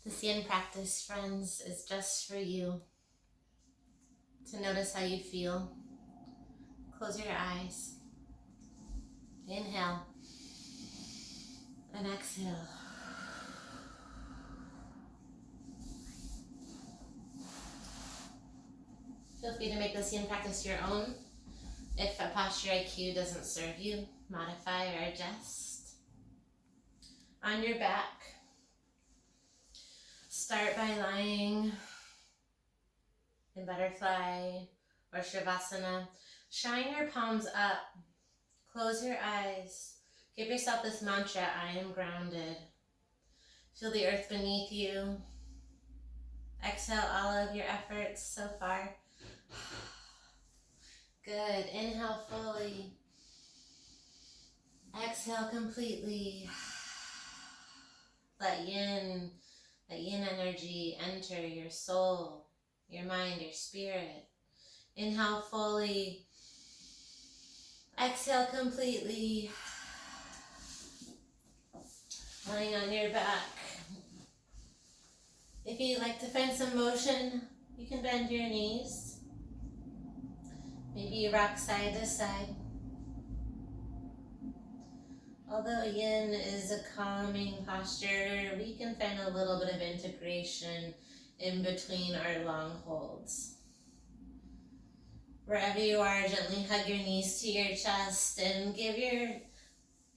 This yin practice, friends, is just for you to notice how you feel. Close your eyes. Inhale and exhale. Feel free to make this yin practice your own. If a posture IQ doesn't serve you, modify or adjust. On your back, start by lying in butterfly or shavasana. Shine your palms up. Close your eyes. Give yourself this mantra, I am grounded. Feel the earth beneath you. Exhale all of your efforts so far. Good. Inhale fully. Exhale completely. Let yin energy enter your soul, your mind, your spirit. Inhale fully. Exhale completely. Lying on your back. If you'd like to find some motion, you can bend your knees. Maybe you rock side to side. Although yin is a calming posture, we can find a little bit of integration in between our long holds. Wherever you are, gently hug your knees to your chest and give your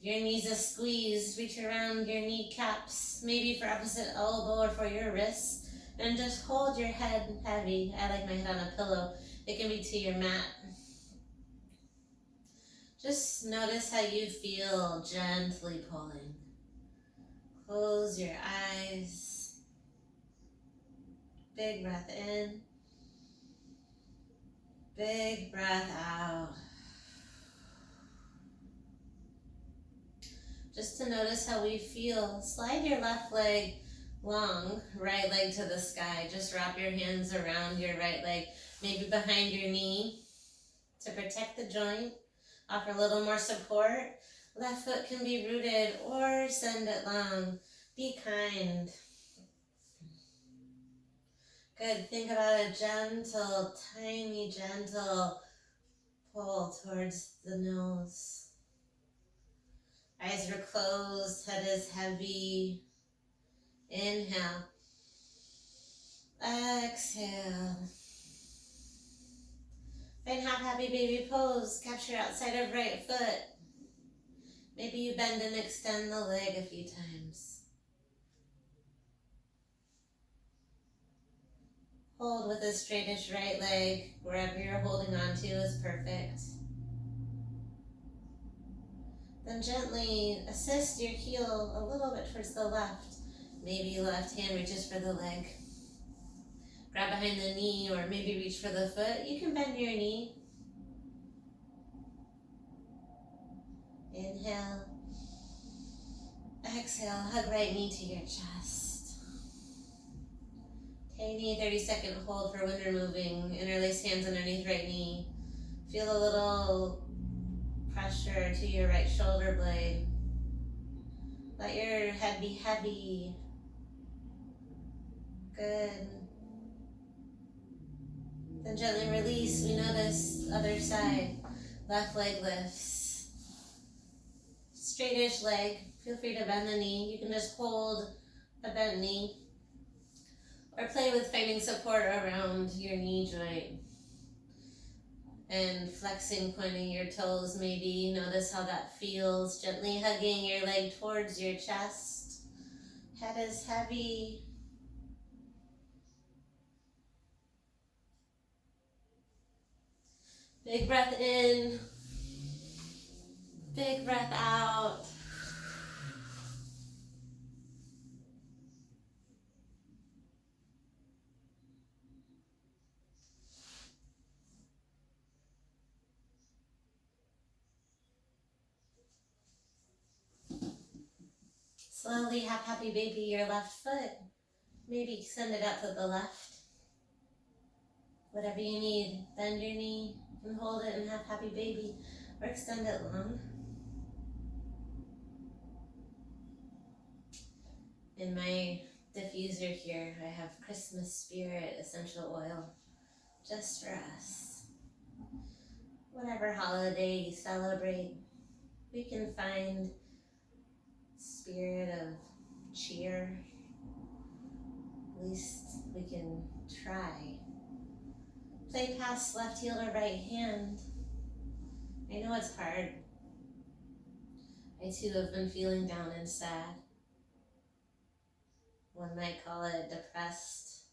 knees a squeeze. Reach around your kneecaps, maybe for opposite elbow or for your wrists, and just hold your head heavy. I like my head on a pillow. It can be to your mat. Just notice how you feel gently pulling. Close your eyes. Big breath in. Big breath out. Just to notice how we feel. Slide your left leg long, right leg to the sky. Just wrap your hands around your right leg, maybe behind your knee to protect the joint. Offer a little more support. Left foot can be rooted or send it long. Be kind. Good. Think about a gentle, tiny, gentle pull towards the nose. Eyes are closed, head is heavy. Inhale. Exhale. Find half happy baby pose. Capture outside of right foot. Maybe you bend and extend the leg a few times. Hold with a straightish right leg. Wherever you're holding on to is perfect. Then gently assist your heel a little bit towards the left. Maybe left hand reaches for the leg. Grab behind the knee or maybe reach for the foot. You can bend your knee. Inhale. Exhale, hug right knee to your chest. Tiny 30-second hold for when you're moving. Interlace hands underneath right knee. Feel a little pressure to your right shoulder blade. Let your head be heavy. Good. Then gently release. We notice other side. Left leg lifts. Straightish leg. Feel free to bend the knee. You can just hold a bent knee. Or play with finding support around your knee joint. And flexing, pointing your toes maybe. Notice how that feels. Gently hugging your leg towards your chest. Head is heavy. Big breath in. Big breath out. Slowly have happy baby your left foot. Maybe send it out to the left. Whatever you need. Bend your knee and hold it and have happy baby. Or extend it long. In my diffuser here. I have Christmas Spirit essential oil just for us. Whatever holiday you celebrate, we can find spirit of cheer. At least we can try. Play past left heel or right hand. I know it's hard. I too have been feeling down and sad. One might call it depressed.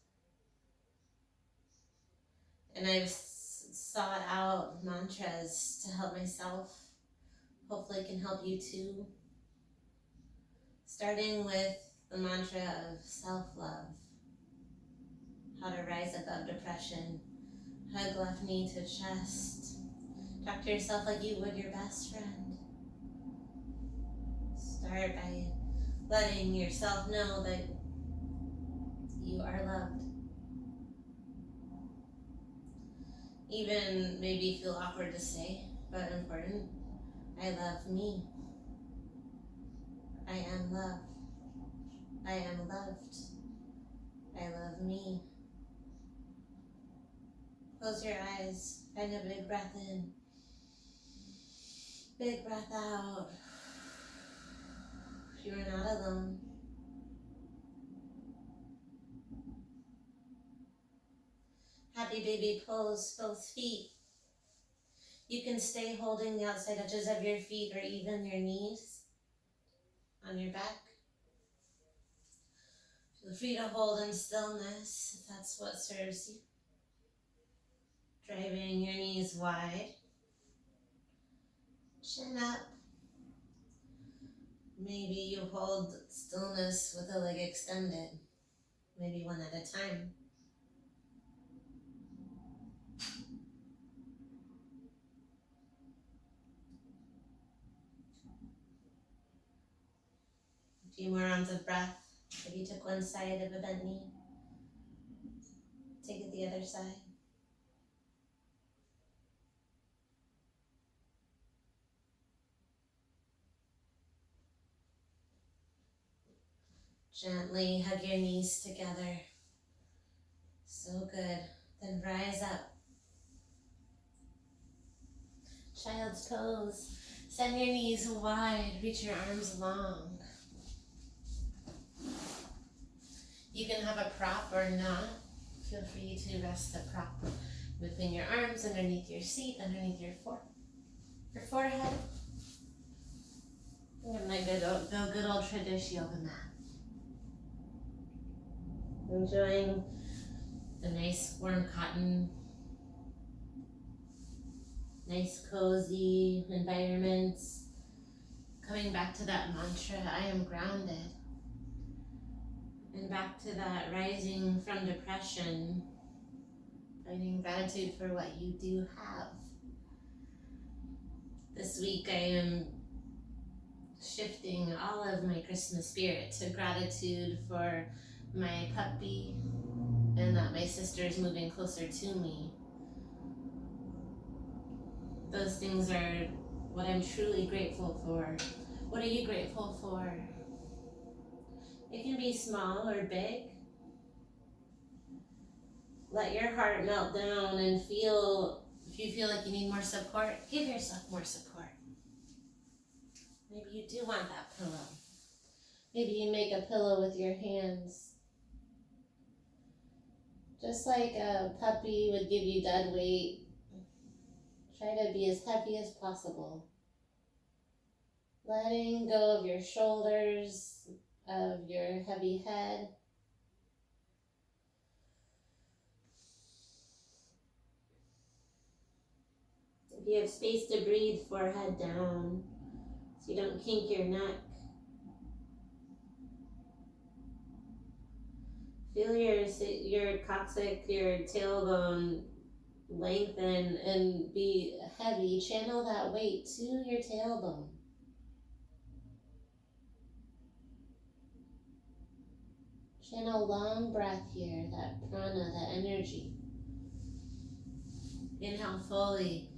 And I've sought out mantras to help myself. Hopefully it can help you too. Starting with the mantra of self-love. How to rise above depression. Hug left knee to chest. Talk to yourself like you would your best friend. Start by letting yourself know that you are loved. Even maybe feel awkward to say, but important. I love me. I am loved. I am loved. I love me. Close your eyes. Find a big breath in. Big breath out. You are not alone. Happy baby pose, both feet. You can stay holding the outside edges of your feet or even your knees on your back. Feel free to hold in stillness if that's what serves you. Driving your knees wide. Chin up. Maybe you hold stillness with a leg extended. Maybe one at a time. A few more rounds of breath. If you took one side of a bent knee, take it the other side. Gently hug your knees together. So good. Then rise up. Child's pose. Send your knees wide. Reach your arms long. You can have a prop or not. Feel free to rest the prop between your arms, underneath your seat, underneath your forehead. And my good old traditional yoga mat. Enjoying the nice warm cotton, nice cozy environments. Coming back to that mantra, I am grounded. And back to that rising from depression, finding gratitude for what you do have. This week I am shifting all of my Christmas spirit to gratitude for my puppy and that my sister is moving closer to me. Those things are what I'm truly grateful for. What are you grateful for? It can be small or big. Let your heart melt down and feel, if you feel like you need more support, give yourself more support. Maybe you do want that pillow. Maybe you make a pillow with your hands. Just like a puppy would give you dead weight, try to be as heavy as possible. Letting go of your shoulders, of your heavy head. If you have space to breathe, forehead down, so you don't kink your neck. Feel your coccyx, your tailbone lengthen and be heavy. Channel that weight to your tailbone. Channel long breath here, that prana, that energy. Inhale fully.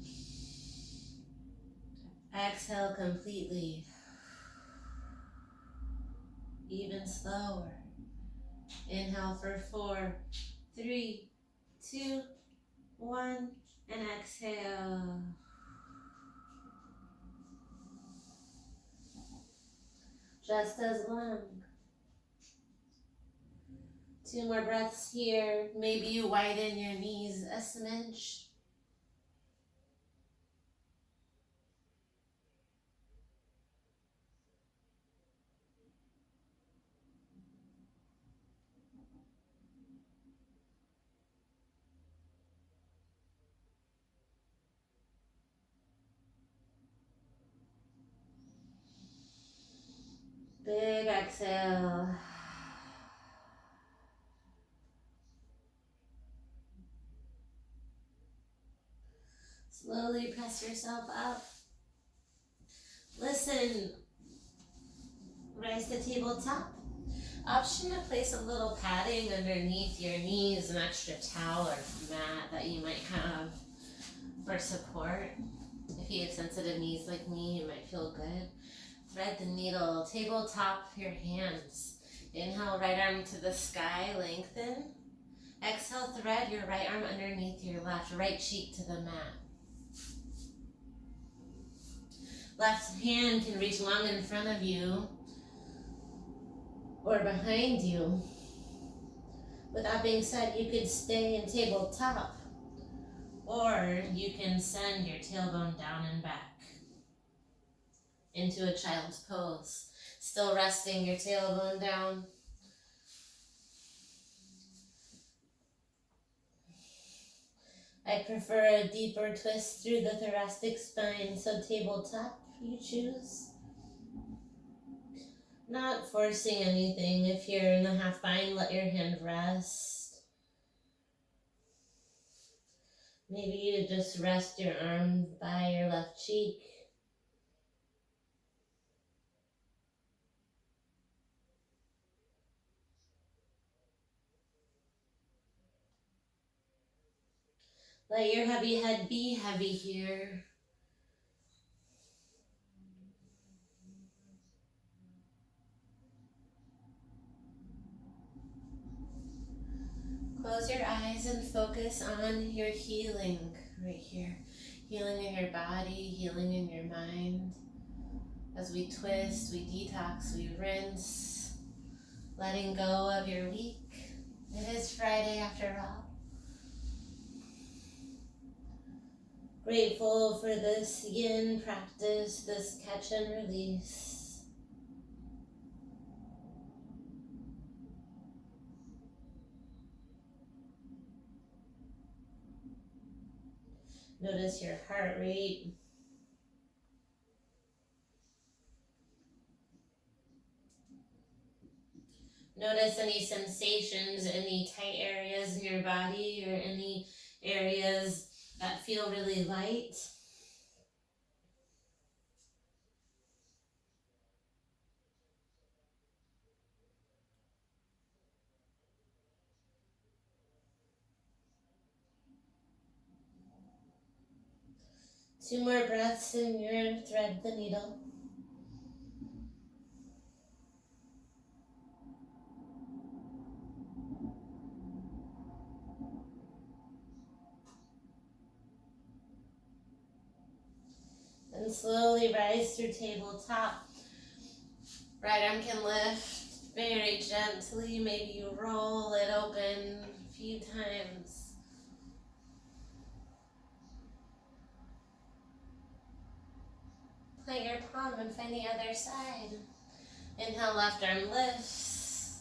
Exhale completely. Even slower. Inhale for 4, 3, 2, 1, and exhale. Just as long. 2 more breaths here. Maybe you widen your knees a smidge. Big exhale. Slowly press yourself up. Listen. Rise to tabletop. Option to place a little padding underneath your knees, an extra towel or mat that you might have for support. If you have sensitive knees like me, you might feel good. Thread the needle, tabletop your hands. Inhale, right arm to the sky, lengthen. Exhale, thread your right arm underneath your left, right cheek to the mat. Left hand can reach long in front of you or behind you. With that being said, you could stay in tabletop, or you can send your tailbone down and back into a child's pose. Still resting your tailbone down. I prefer a deeper twist through the thoracic spine, so tabletop, you choose. Not forcing anything. If you're in the half bind, let your hand rest. Maybe you just rest your arm by your left cheek. Let your heavy head be heavy here. Close your eyes and focus on your healing right here. Healing in your body, healing in your mind. As we twist, we detox, we rinse, letting go of your week. It is Friday after all. Grateful for this yin practice, this catch and release. Notice your heart rate. Notice any sensations, any tight areas in your body, or any areas that feel really light. Two more breaths and you're thread the needle. And slowly rise through tabletop. Right arm can lift very gently. Maybe you roll it open a few times. Plant your palm and find the other side. Inhale, left arm lifts.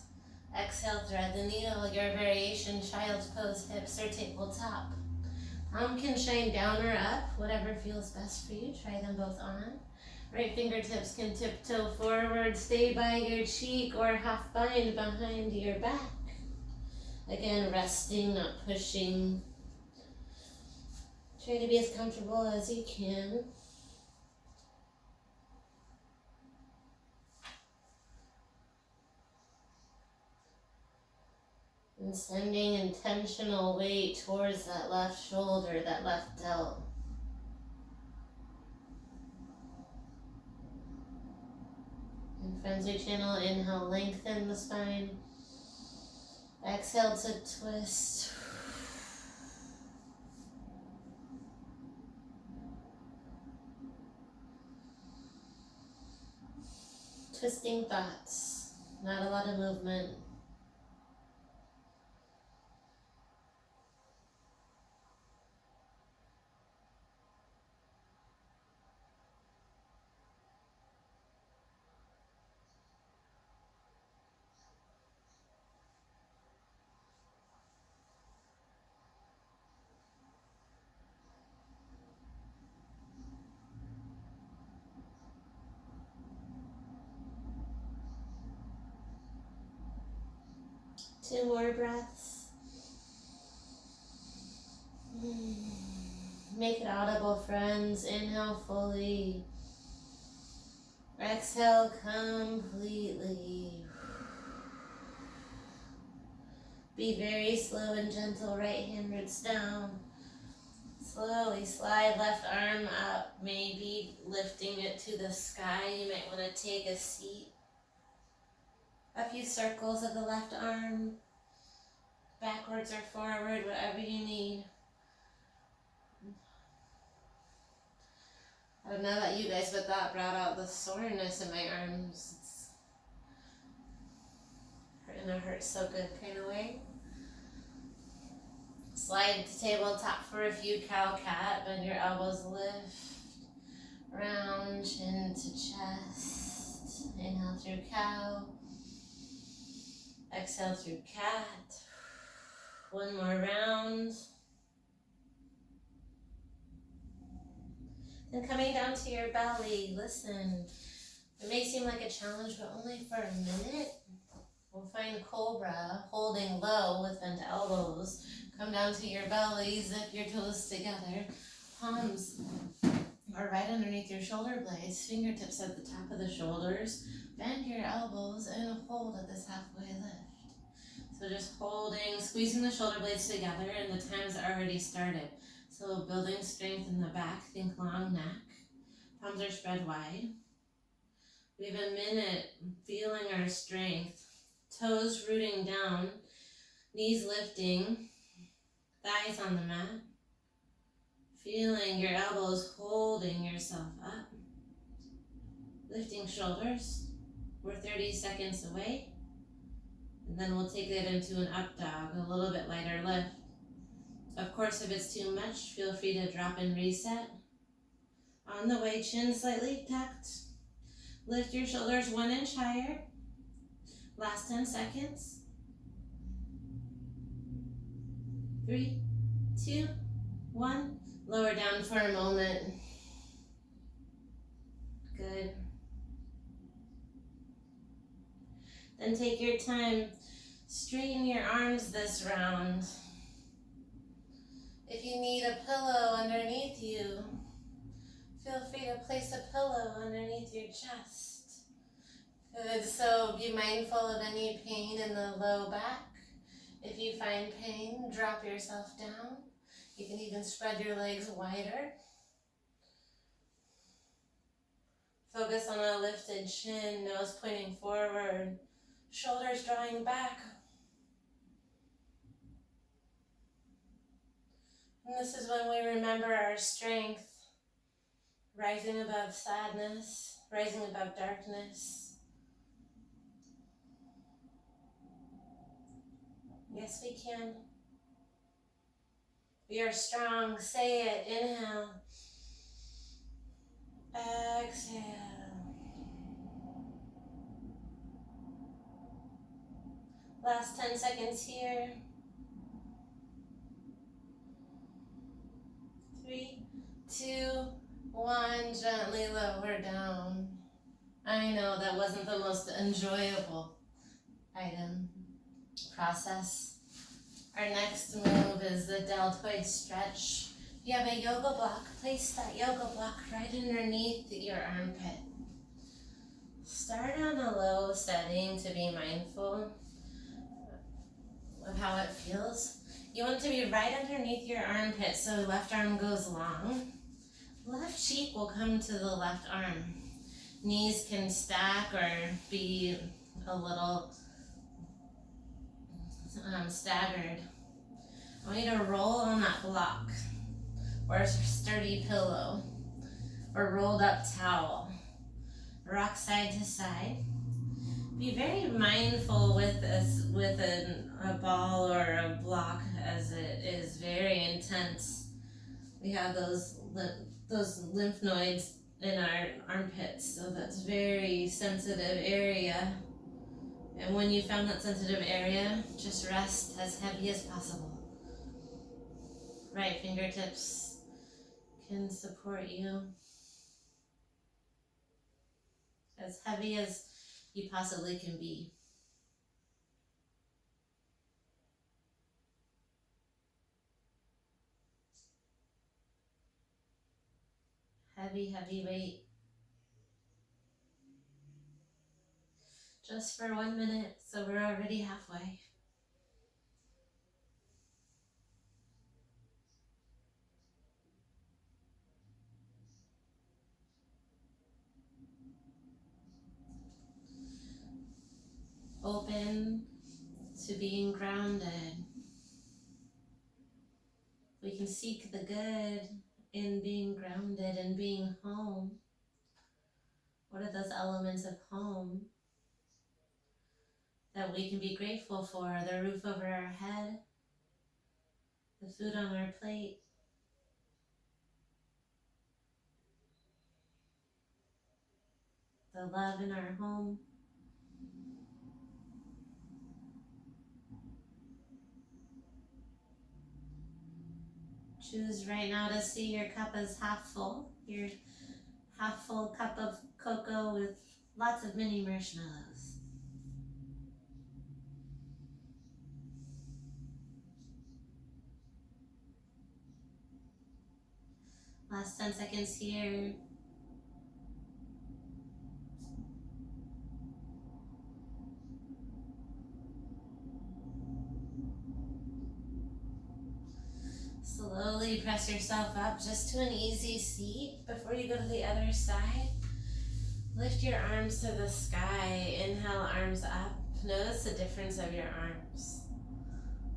Exhale, thread the needle. Your variation, child's pose, hips or tabletop. Palm can shine down or up, whatever feels best for you. Try them both on. Right fingertips can tiptoe forward, stay by your cheek or half bind behind your back. Again, resting, not pushing. Try to be as comfortable as you can. And sending intentional weight towards that left shoulder, that left delt. And Frenzy channel, inhale, lengthen the spine. Exhale to twist. Twisting thoughts, not a lot of movement. Two more breaths. Make it audible, friends. Inhale fully. Exhale completely. Be very slow and gentle. Right hand roots down. Slowly slide left arm up, maybe lifting it to the sky. You might want to take a seat. A few circles of the left arm, backwards or forward, whatever you need. I don't know about you guys, but that brought out the soreness in my arms. It's in a hurt so good kind of way. Slide to tabletop for a few cow-cat. Bend your elbows, lift. Round, chin to chest. Inhale through cow. Exhale through cat. One more round. Then coming down to your belly, listen. It may seem like a challenge, but only for a minute. We'll find cobra, holding low with bent elbows. Come down to your belly, zip your toes together. Palms are right underneath your shoulder blades, fingertips at the top of the shoulders. Bend your elbows and hold at this halfway lift. So just holding, squeezing the shoulder blades together, and the time's already started. So building strength in the back, think long neck. Palms are spread wide. We have a minute feeling our strength. Toes rooting down, knees lifting, thighs on the mat. Feeling your elbows holding yourself up. Lifting shoulders. We're 30 seconds away. And then we'll take it into an up dog, a little bit lighter lift. Of course, if it's too much, feel free to drop and reset. On the way, chin slightly tucked. Lift your shoulders 1 inch higher. Last 10 seconds. 3, 2, 1. Lower down for a moment. Good. Then take your time. Straighten your arms this round. If you need a pillow underneath you, feel free to place a pillow underneath your chest. Good, so be mindful of any pain in the low back. If you find pain, drop yourself down. You can even spread your legs wider. Focus on a lifted chin, nose pointing forward, shoulders drawing back. And this is when we remember our strength, rising above sadness, rising above darkness. Yes, we can. We are strong. Say it. Inhale. Exhale. Last 10 seconds here. 3, 2, 1. Gently lower down. I know that wasn't the most enjoyable process. Our next move is the deltoid stretch. If you have a yoga block, place that yoga block right underneath your armpit. Start on a low setting to be mindful of how it feels. You want it to be right underneath your armpit, so left arm goes long. Left cheek will come to the left arm. Knees can stack or be a little down, staggered. I want you to roll on that block, or a sturdy pillow, or rolled up towel. Rock side to side. Be very mindful with this, with a ball or a block, as it is very intense. We have those lymph nodes in our armpits, so that's very sensitive area. And when you found that sensitive area, just rest as heavy as possible. Right fingertips can support you. As heavy as you possibly can be. Heavy, heavy weight. Just for 1 minute, so we're already halfway. Open to being grounded. We can seek the good in being grounded and being home. What are those elements of home that we can be grateful for? The roof over our head, the food on our plate, the love in our home. Choose right now to see your cup as half full, your half full cup of cocoa with lots of mini marshmallows. Last 10 seconds here. Slowly press yourself up just to an easy seat before you go to the other side. Lift your arms to the sky. Inhale, arms up. Notice the difference of your arms.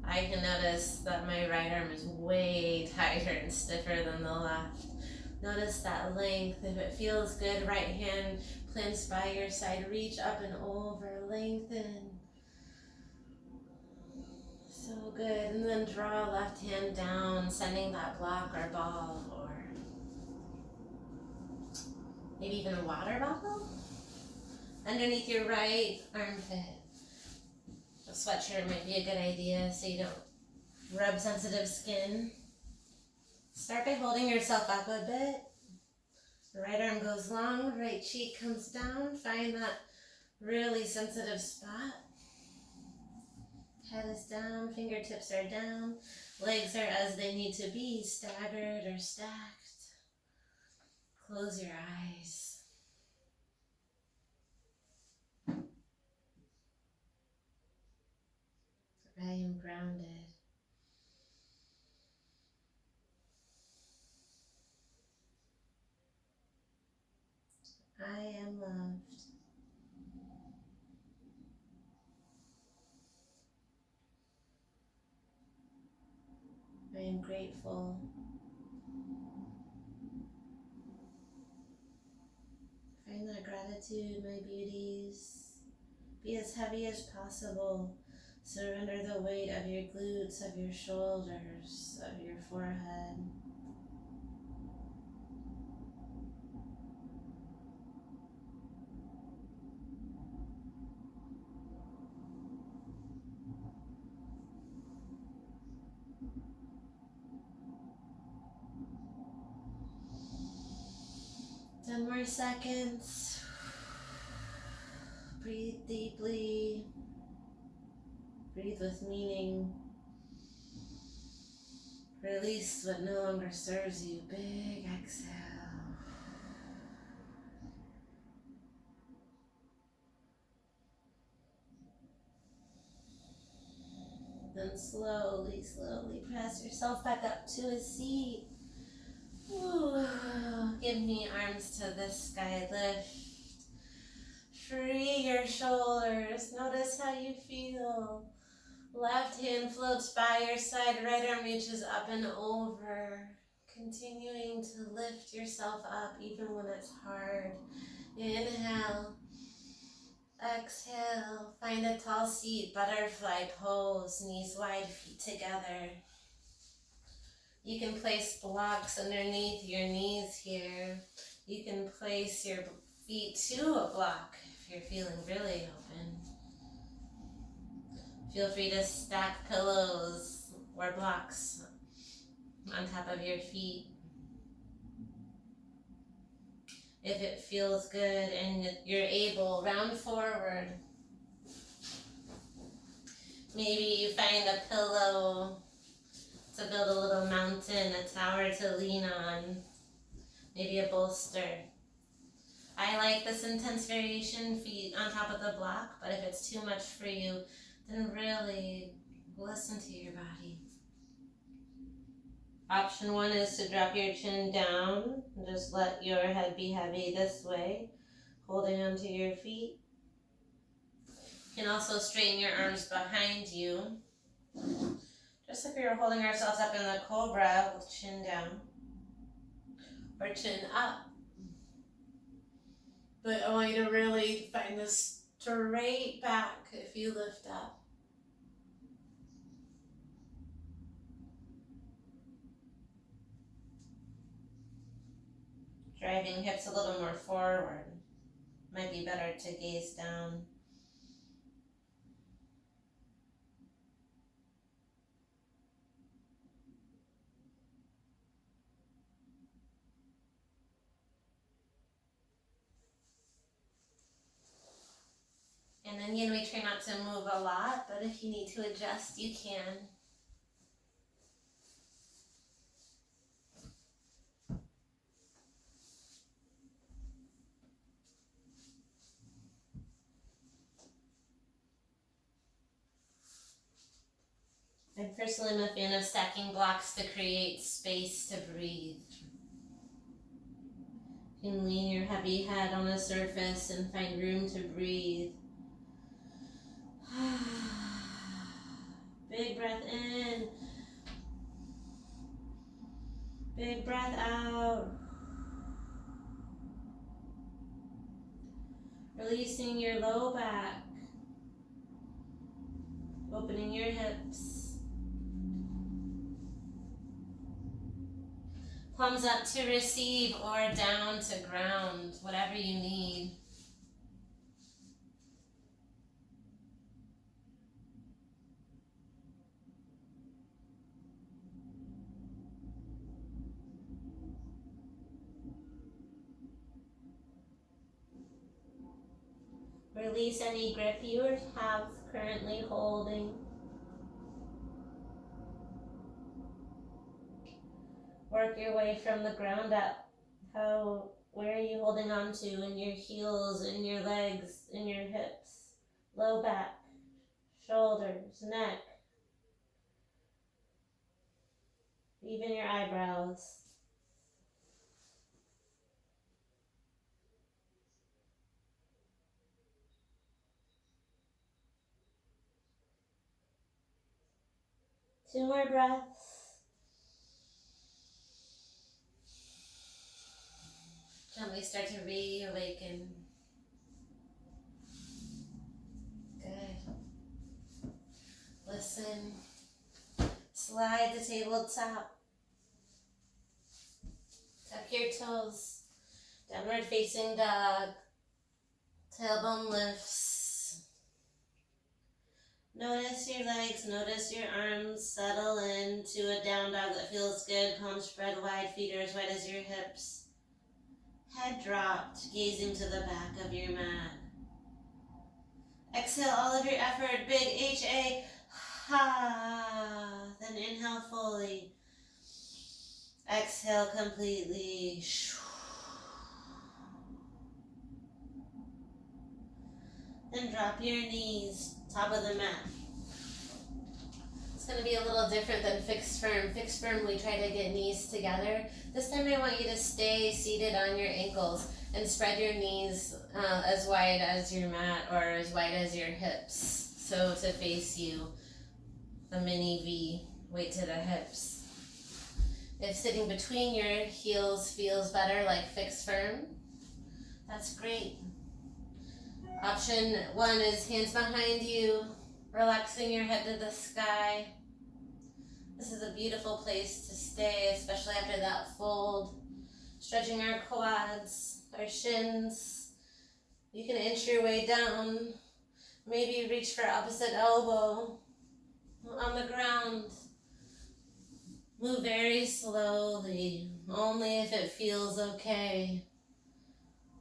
I can notice that my right arm is way tighter and stiffer than the left. Notice that length. If it feels good, right hand plants by your side. Reach up and over. Lengthen. So good. And then draw left hand down, sending that block or ball or maybe even a water bottle underneath your right armpit. A sweatshirt might be a good idea so you don't rub sensitive skin. Start by holding yourself up a bit. The right arm goes long, right cheek comes down. Find that really sensitive spot. Head is down, fingertips are down, legs are as they need to be, staggered or stacked. Close your eyes. I am grounded. I am loved. I am grateful. Find that gratitude, my beauties. Be as heavy as possible. Surrender the weight of your glutes, of your shoulders, of your forehead. Ten more seconds. Breathe deeply. Breathe with meaning. Release what no longer serves you. Big exhale. Then slowly, slowly press yourself back up to a seat. Ooh. Give me arms to the sky. Lift. Free your shoulders. Notice how you feel. Left hand floats by your side, right arm reaches up and over. Continuing to lift yourself up even when it's hard. Inhale. Exhale. Find a tall seat, butterfly pose, knees wide, feet together. You can place blocks underneath your knees here. You can place your feet to a block if you're feeling really open. Feel free to stack pillows or blocks on top of your feet. If it feels good and you're able, round forward. Maybe you find a pillow to build a little mountain, a tower to lean on, maybe a bolster. I like this intense variation, feet on top of the block, but if it's too much for you, then really listen to your body. Option one is to drop your chin down and just let your head be heavy this way, holding onto your feet. You can also straighten your arms behind you, just like we were holding ourselves up in the cobra with chin down or chin up. But I want you to really find this straight back if you lift up. Driving hips a little more forward. Might be better to gaze down. And then again, we try not to move a lot, but if you need to adjust, you can. I personally am a fan of stacking blocks to create space to breathe. You can lean your heavy head on the surface and find room to breathe. Big breath in. Big breath out. Releasing your low back. Opening your hips. Palms up to receive or down to ground, whatever you need. Release any grip you have currently holding. Work your way from the ground up. Where are you holding on to in your heels, in your legs, in your hips, low back, shoulders, neck, even your eyebrows. Two more breaths. Gently start to reawaken. Good. Listen. Slide the tabletop. Tuck your toes. Downward facing dog. Tailbone lifts. Notice your legs, notice your arms. Settle into a down dog that feels good. Palms spread wide, feet are as wide as your hips. Head dropped, gazing to the back of your mat. Exhale all of your effort, big H-A, ha. Then inhale fully. Exhale completely. Then drop your knees, top of the mat. It's going to be a little different than fixed firm. Fixed firm, we try to get knees together. This time I want you to stay seated on your ankles and spread your knees as wide as your mat or as wide as your hips, so to face you. a mini V, weight to the hips. If sitting between your heels feels better, like fixed firm, that's great. Option 1 is hands behind you, relaxing your head to the sky. This is a beautiful place to stay, especially after that fold. Stretching our quads, our shins. You can inch your way down. Maybe reach for opposite elbow on the ground. Move very slowly, only if it feels okay.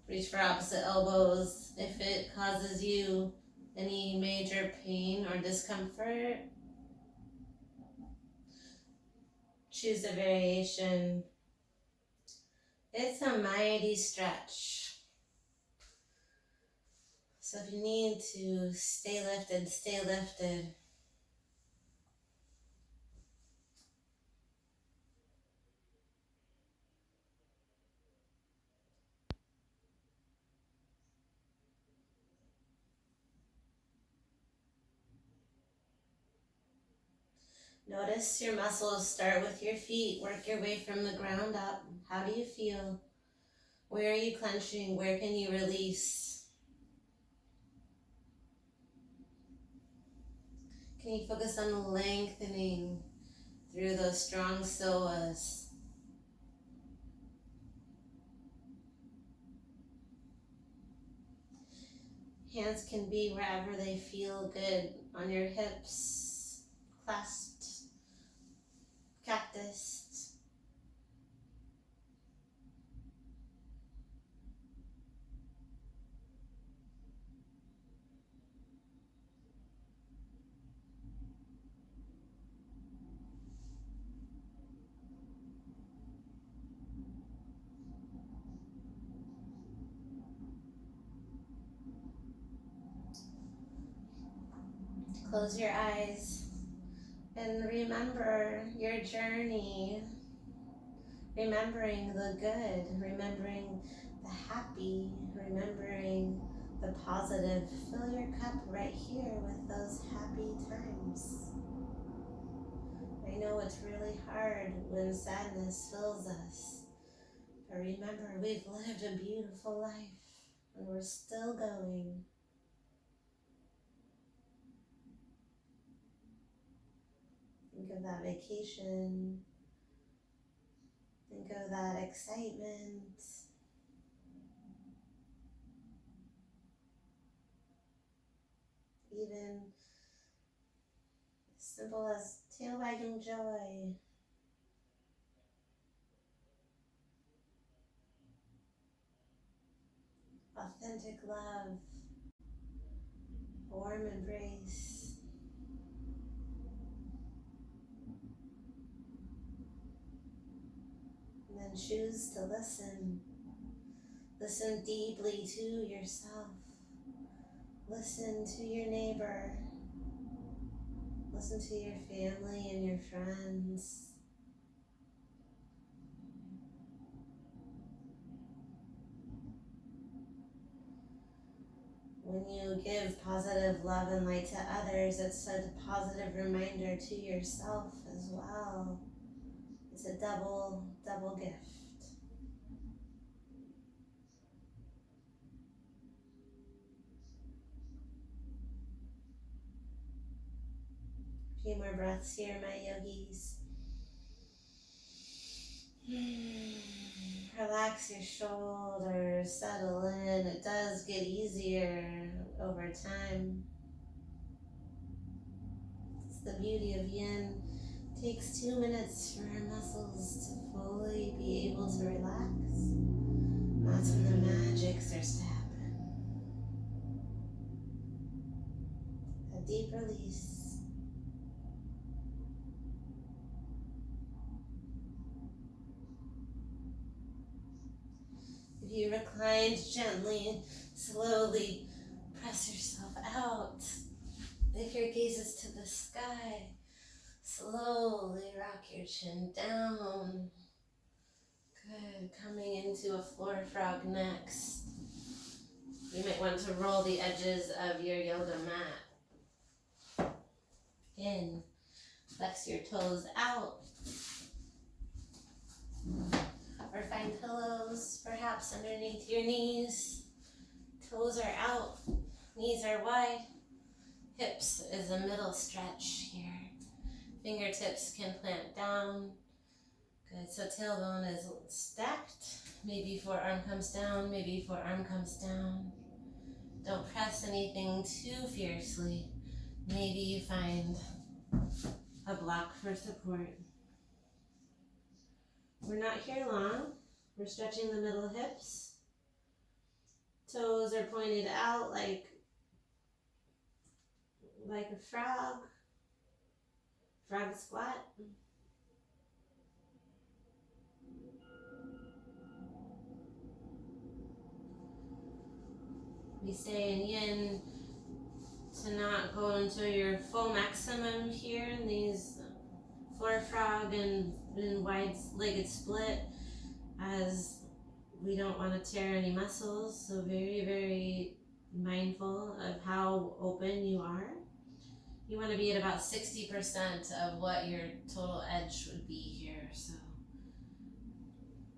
Reach for opposite elbows if it causes you any major pain or discomfort. Choose a variation. It's a mighty stretch. So if you need to stay lifted, stay lifted. Notice your muscles. Start with your feet. Work your way from the ground up. How do you feel? Where are you clenching? Where can you release? Can you focus on lengthening through those strong psoas? Hands can be wherever they feel good, on your hips, clasped, cactus. Close your eyes and remember your journey. Remembering the good, remembering the happy, remembering the positive. Fill your cup right here with those happy times. I know it's really hard when sadness fills us, but remember, we've lived a beautiful life and we're still going. Think of that vacation. Think of that excitement. Even as simple as tail wagging joy. Authentic love. Warm embrace. And then choose to listen. Listen deeply to yourself. Listen to your neighbor. Listen to your family and your friends. When you give positive love and light to others, it's a positive reminder to yourself as well. It's a double gift. A few more breaths here, my yogis. Relax your shoulders, settle in. It does get easier over time. It's the beauty of yin. It takes 2 minutes for our muscles to fully be able to relax. And that's when the magic starts to happen. A deep release. If you reclined gently, slowly press yourself out. If your gaze is to the sky, slowly rock your chin down. Good. Coming into a floor frog next. You might want to roll the edges of your yoga mat in. Flex your toes out. Or find pillows, perhaps underneath your knees. Toes are out, knees are wide. Hips is a middle stretch here. Fingertips can plant down. Good, so tailbone is stacked. Maybe forearm comes down, maybe forearm comes down. Don't press anything too fiercely. Maybe you find a block for support. We're not here long. We're stretching the middle hips. Toes are pointed out like a frog. Frog squat. We say in yin to not go into your full maximum here in these floor frog and wide-legged split, as we don't want to tear any muscles. So very, very mindful of how open you are. You want to be at about 60% of what your total edge would be here. So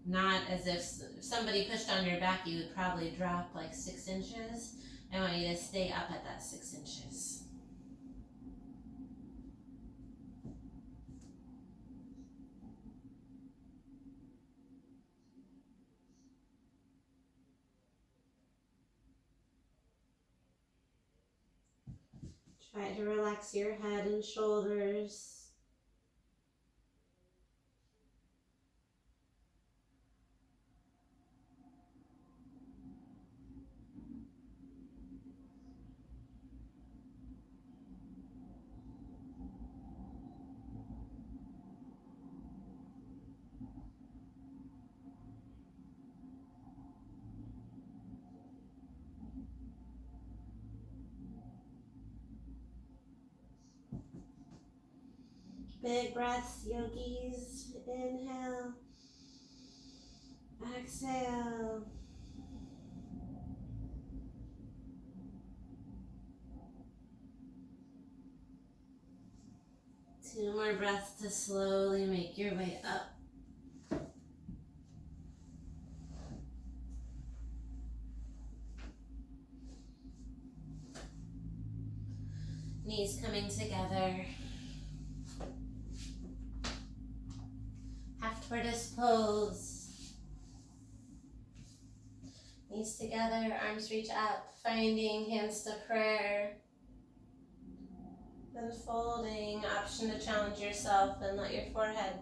not as if somebody pushed on your back, you would probably drop like 6 inches. I want you to stay up at that 6 inches. Try to relax your head and shoulders. Big breaths, yogis. Inhale. Exhale. Two more breaths to slowly make your way up. Knees coming together. Half tortoise pose. Knees together, arms reach up, finding hands to prayer. Then folding, option to challenge yourself and let your forehead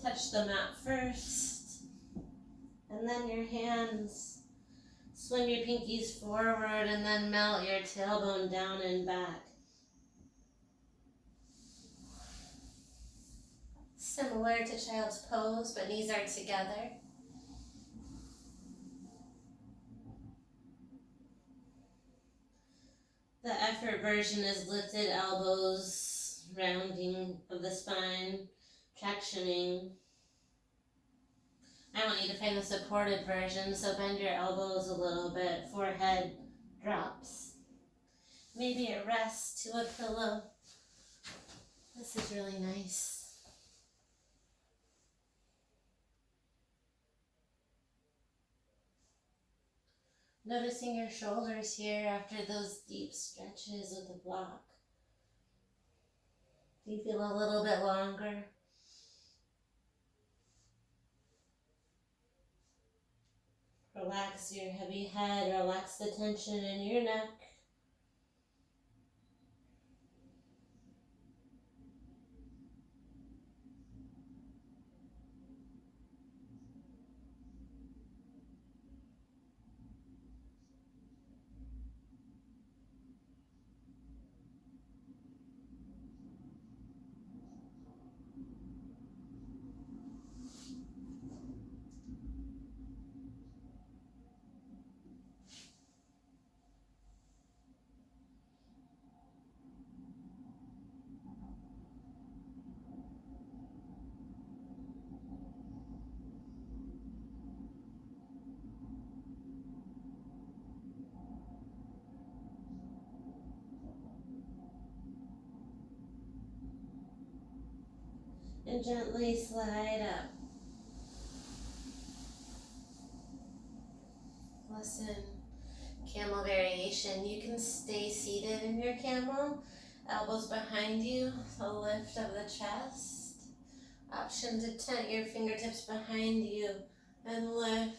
touch the mat first. And then your hands. Swim your pinkies forward and then melt your tailbone down and back. Similar to child's pose, but knees are together. The effort version is lifted elbows, rounding of the spine, tractioning. I want you to find the supported version, so bend your elbows a little bit, forehead drops. Maybe it rests to a pillow. This is really nice. Noticing your shoulders here after those deep stretches with the block. Do you feel a little bit longer? Relax your heavy head, relax the tension in your neck. and gently slide up. Listen, camel variation. You can stay seated in your camel, elbows behind you, a lift of the chest. Option to tent your fingertips behind you and lift.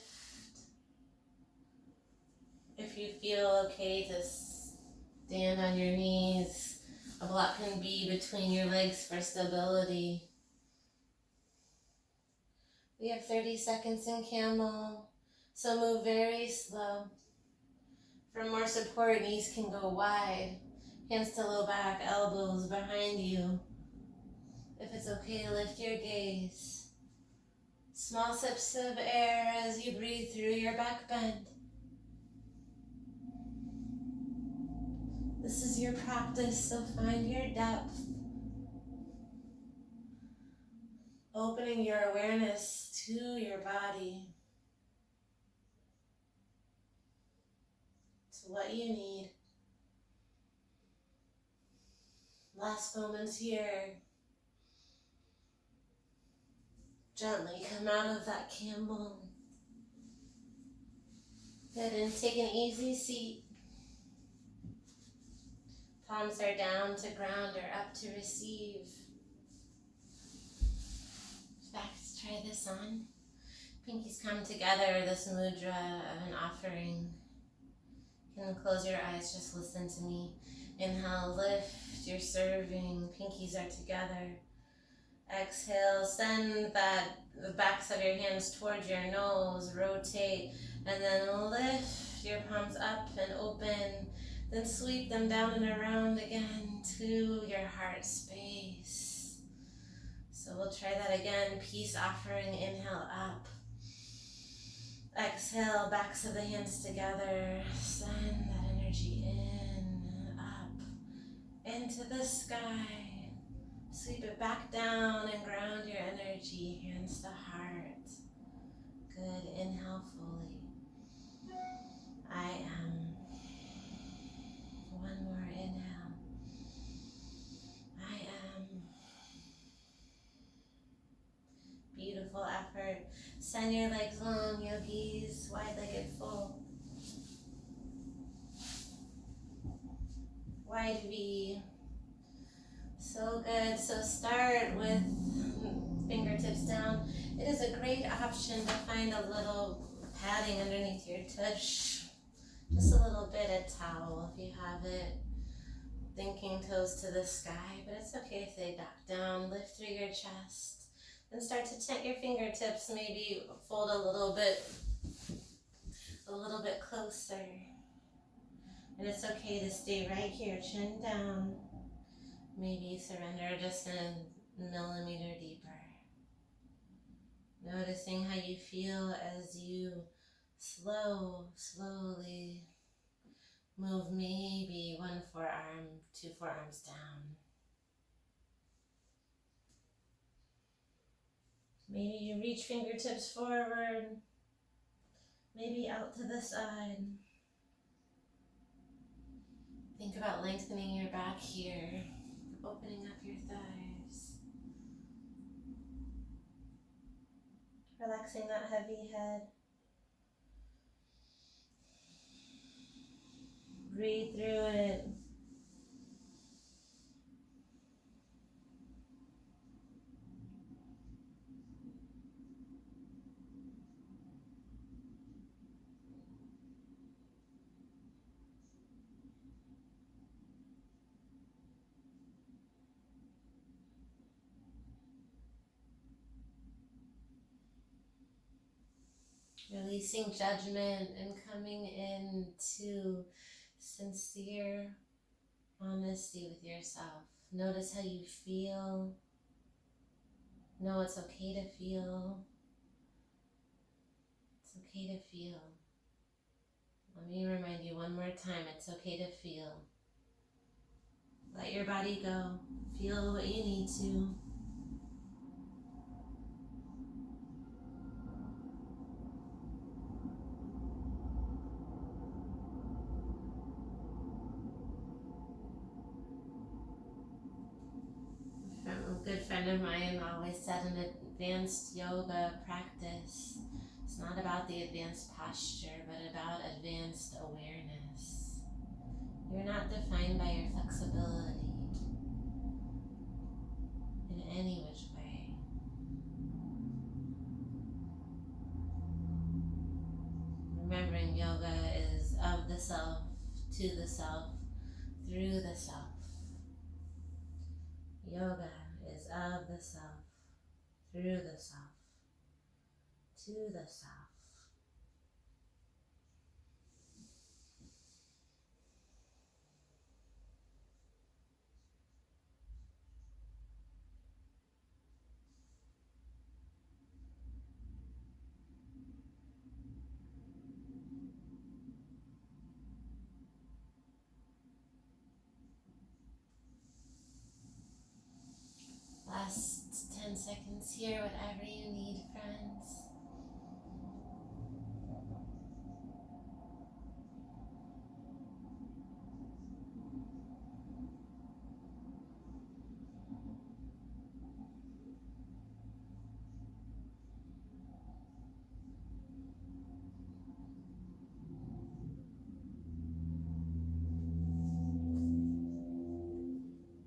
If you feel okay to stand on your knees, a block can be between your legs for stability. We have 30 seconds in camel, so move very slow. For more support, knees can go wide, hands to low back, elbows behind you. If it's okay, lift your gaze. Small sips of air as you breathe through your back bend. This is your practice, so find your depth. Opening your awareness to your body, to what you need. Last moments here. Gently come out of that camel. Good, and take an easy seat. Palms are down to ground or up to receive. In fact, try this on. Pinkies come together, this mudra of an offering. You can close your eyes, just listen to me. Inhale, lift your serving, pinkies are together. Exhale, send the backs of your hands towards your nose, rotate, and then lift your palms up and open. Then sweep them down and around again to your heart space. So we'll try that again. Peace offering, inhale up. Exhale, backs of the hands together. Send that energy in, up, into the sky. Sweep it back down and ground your energy, hands to heart. Good, inhale fully. I am. One more inhale. I am. Beautiful effort. Send your legs long, yogis, wide-legged full. Wide V. So good. So start with fingertips down. It is a great option to find a little padding underneath your tush. Just a little bit of towel if you have it. Thinking toes to the sky, but it's okay if they duck down. Lift through your chest. Then start to tent your fingertips. Maybe fold a little bit closer. And it's okay to stay right here, chin down. Maybe surrender just a millimeter deeper. Noticing how you feel as you slowly move maybe one forearm, two forearms down. Maybe you reach fingertips forward, maybe out to the side. Think about lengthening your back here, opening up your thighs. Relaxing that heavy head. Breathe through it. Releasing judgment and coming into sincere honesty with yourself. Notice how you feel. Know it's okay to feel. It's okay to feel. Let me remind you one more time, it's okay to feel. Let your body go. Feel what you need to. A good friend of mine always said an advanced yoga practice, it's not about the advanced posture, but about advanced awareness. You're not defined by your flexibility in any which way. Remembering yoga is of the self, to the self, through the self. Yoga is of the self, through the self, to the self. Last 10 seconds here, whatever you need, friends.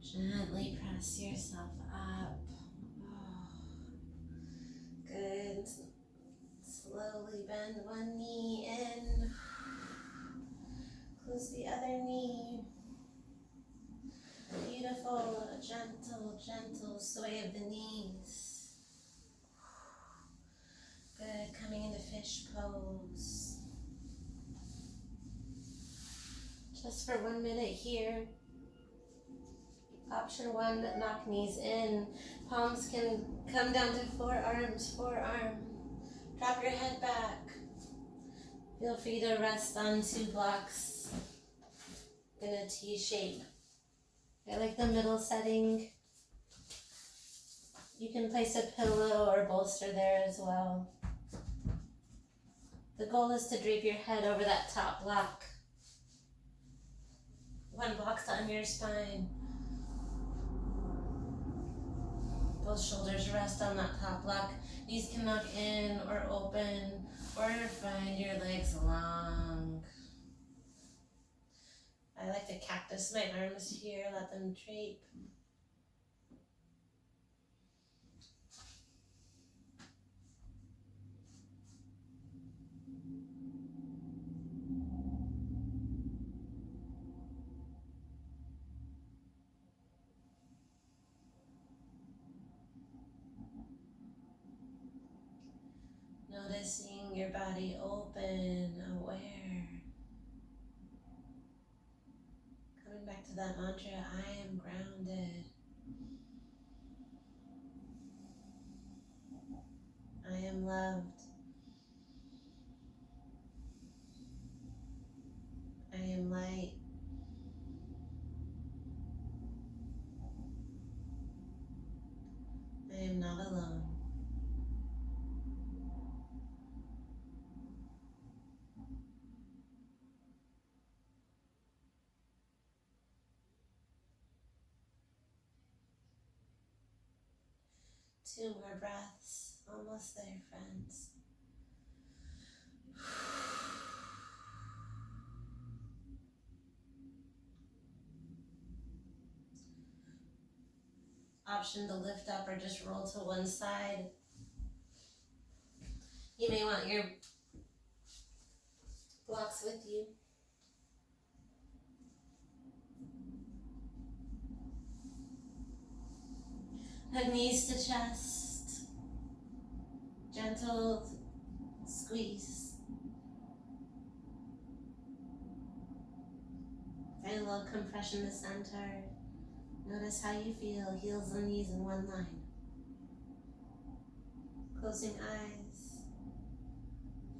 Gently press yourself up. Oh, good. Slowly bend one knee in. Close the other knee. Beautiful, gentle, gentle sway of the knees. Good, coming into fish pose. Just for 1 minute here. Option 1, knock knees in. Palms can come down to forearms, forearm. Drop your head back. Feel free to rest on 2 blocks in a T shape. I like the middle setting. You can place a pillow or bolster there as well. The goal is to drape your head over that top block. 1 block's on your spine. Both shoulders rest on that top block. Knees can knock in or open, or find your legs long. I like to cactus my arms here, let them drape. Noticing your body open, aware. Coming back to that mantra, I am grounded. I am loved. I am light. I am not alone. Two more breaths. Almost there, friends. Option to lift up or just roll to one side. You may want your blocks with you. Hug knees to chest. Gentle squeeze. Find a little compression to center. Notice how you feel, heels and knees in one line. Closing eyes.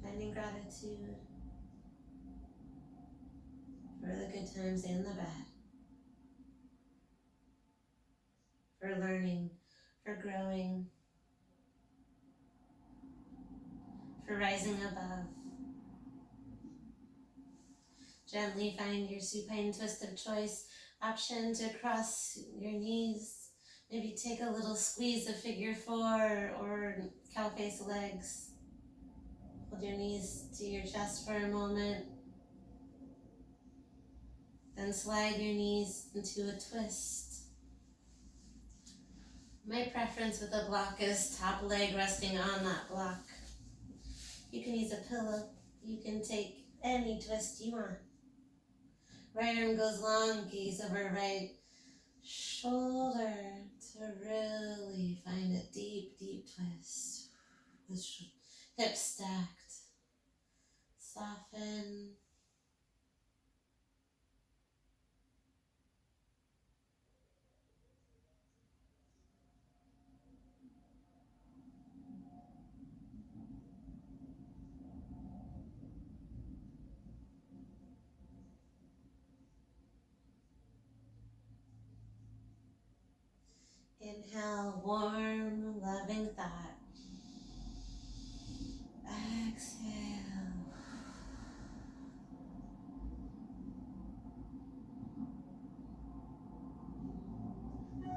Finding gratitude for the good times and the bad. For learning, for growing, for rising above. Gently find your supine twist of choice. Option to cross your knees, Maybe take a little squeeze of figure four or cow face legs. Hold your knees to your chest for a moment. Then slide your knees into a twist. My preference with a block is top leg resting on that block. You can use a pillow. You can take any twist you want. Right arm goes long, gaze over right shoulder to really find a deep, deep twist. With hips stacked. Soften. Inhale, warm, loving thought. Exhale.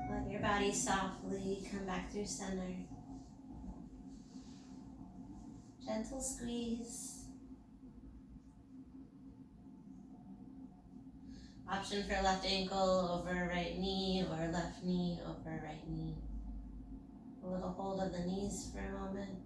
Let your body softly come back through center. Gentle squeeze. Option for left ankle over right knee or left knee over right knee. A little hold of the knees for a moment.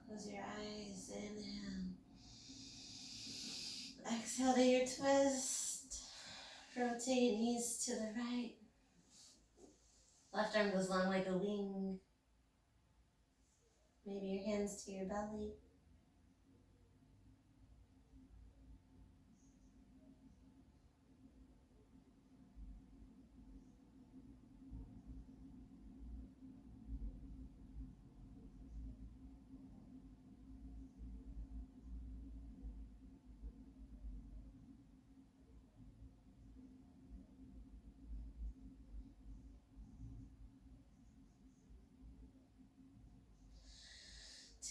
Close your eyes, inhale. Exhale to your twist. Rotate knees to the right. Left arm goes long like a wing. Maybe your hands to your belly.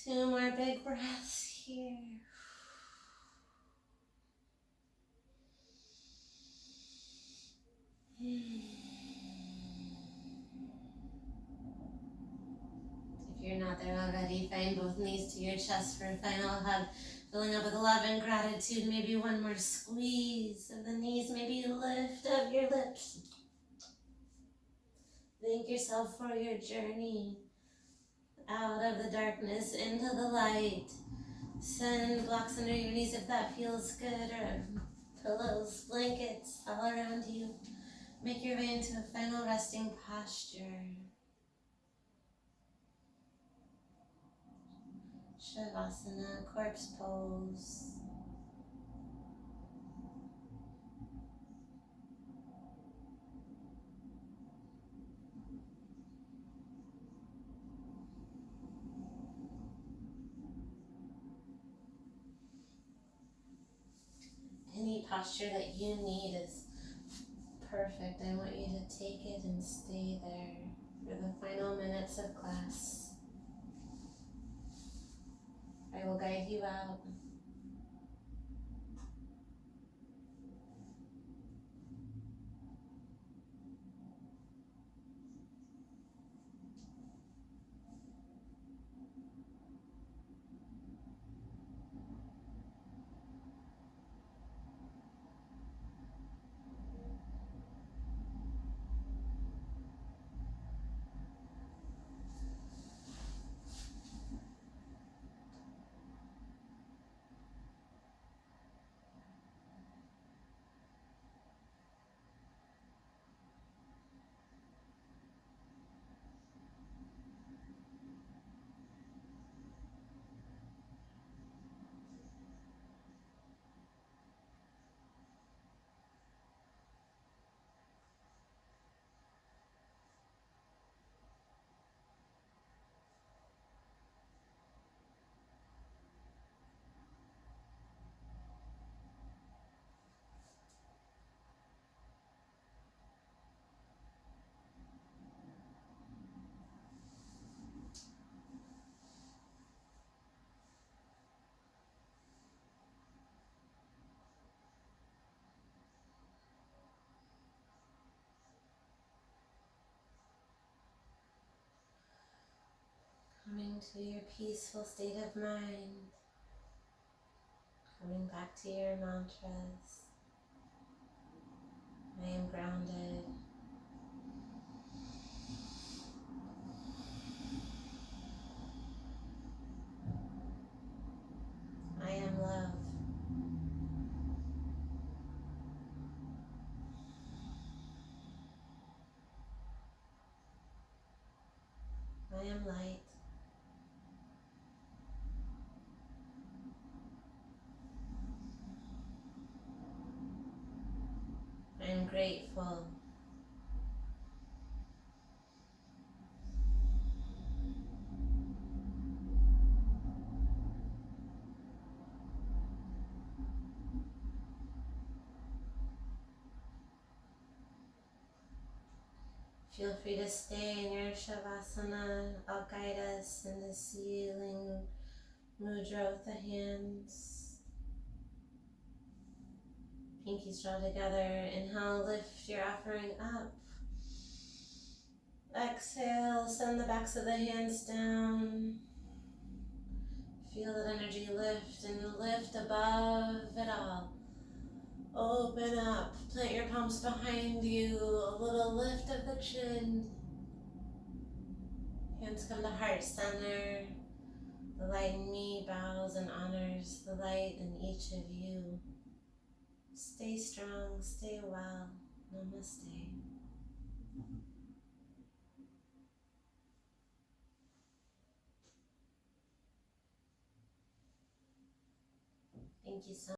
Two more big breaths here. If you're not there already, find both knees to your chest for a final hug. Filling up with love and gratitude. Maybe one more squeeze of the knees. Maybe lift up your lips. Thank yourself for your journey out of the darkness into the light. Send blocks under your knees if that feels good, or pillows, blankets all around you. Make your way into a final resting posture. Shavasana, corpse pose. Any posture that you need is perfect. I want you to take it and stay there for the final minutes of class. I will guide you out. to your peaceful state of mind. Coming back to your mantras. I am grounded. I am love. I am light. I am grateful. Feel free to stay in your Shavasana. I'll guide us in this healing mudra with the hands. Pinkies draw together. Inhale, lift your offering up. Exhale, send the backs of the hands down. Feel that energy lift and lift above it all. Open up, plant your palms behind you, a little lift of the chin. Hands come to heart center. The light in me bows and honors the light in each of you. Stay strong, stay well. Namaste. Thank you so much.